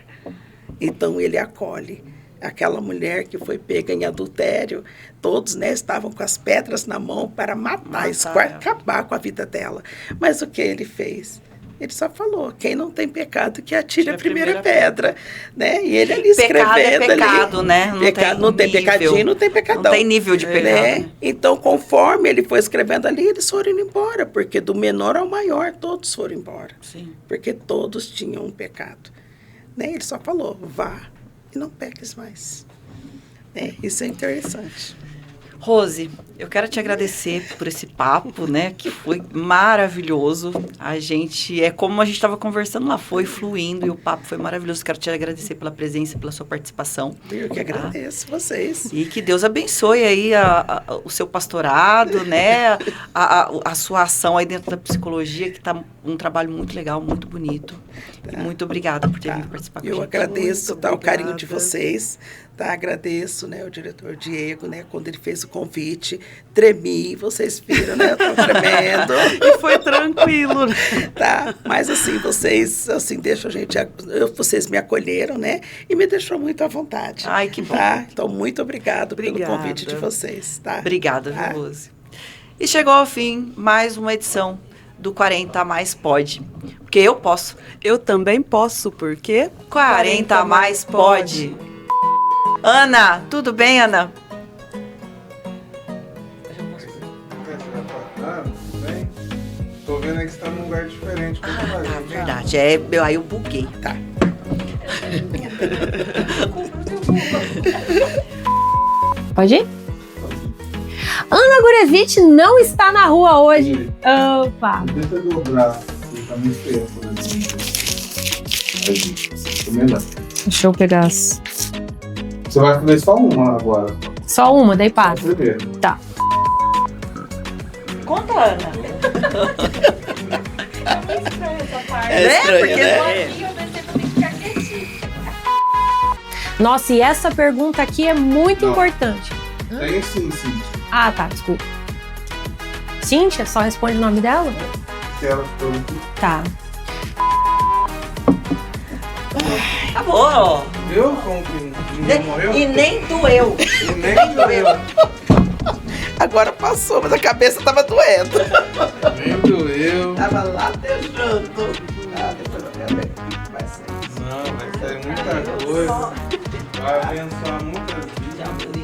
Então, ele acolhe. Aquela mulher que foi pega em adultério, todos, né, estavam com as pedras na mão para matar ela. acabar com a vida dela. Mas o que ele fez? Ele só falou, quem não tem pecado que atire a primeira pedra, né? E ele ali Pecado escrevendo é pecado, ali, né? não tem nível. pecadinho, não tem pecadão. Não tem nível de pecado. Né? Então, conforme ele foi escrevendo ali, eles foram indo embora, porque do menor ao maior, todos foram embora. Sim. Porque todos tinham um pecado. Né? Ele só falou, vá e não peques mais. Isso é interessante. Rose, eu quero te agradecer por esse papo, né, que foi maravilhoso. Como a gente estava conversando lá, foi fluindo e o papo foi maravilhoso. Quero te agradecer pela presença, pela sua participação. Eu que agradeço vocês. E que Deus abençoe aí o seu pastorado, né, a sua ação aí dentro da psicologia, que está um trabalho muito legal, muito bonito. E muito obrigada por ter vindo participar com a Eu gente. agradeço Muito o carinho obrigada. de vocês, tá? Agradeço, né, o diretor Diego, né, quando ele fez o convite, tremi, vocês viram, né, eu tô tremendo. E foi tranquilo, né? Tá? Mas assim, vocês assim, deixam a gente, vocês me acolheram, né, e me deixou muito à vontade. Ai, que bom. Tá? Então, muito obrigado pelo Obrigada. convite de vocês, tá? Obrigada, Tá? viu, Rose? E chegou ao fim mais uma edição do 40 Mais Pode. Porque eu posso. Eu também posso, porque 40 Mais Pode. Ana, tudo bem, Ana? Bem, tô vendo aí que você tá num lugar diferente. Conta pra Tá, gente. verdade. Aí eu buguei. Tá. Pode ir? Ana Gurevich não está na rua hoje. Opa! Deixa eu dobrar, porque tá muito feio, por exemplo. Aí, tô melhor. Deixa eu pegar as... Você vai fazer só uma agora. Só uma, daí passa. Primeiro. Tá. Conta, Ana. É estranho, Porque né? Nossa, e essa pergunta aqui é muito Não. importante. Tem sim. Ah, tá, desculpa. Cíntia, só responde o nome dela? Se ela pergunta. Tá. Acabou. Viu como que ninguém morreu? E nem doeu. E nem doeu. Agora passou, mas a cabeça tava doendo. Nem doeu. Tava latejando. Depois eu quero ver o que vai ser. Não, vai sair muita coisa. Vai abençoar muitas vidas.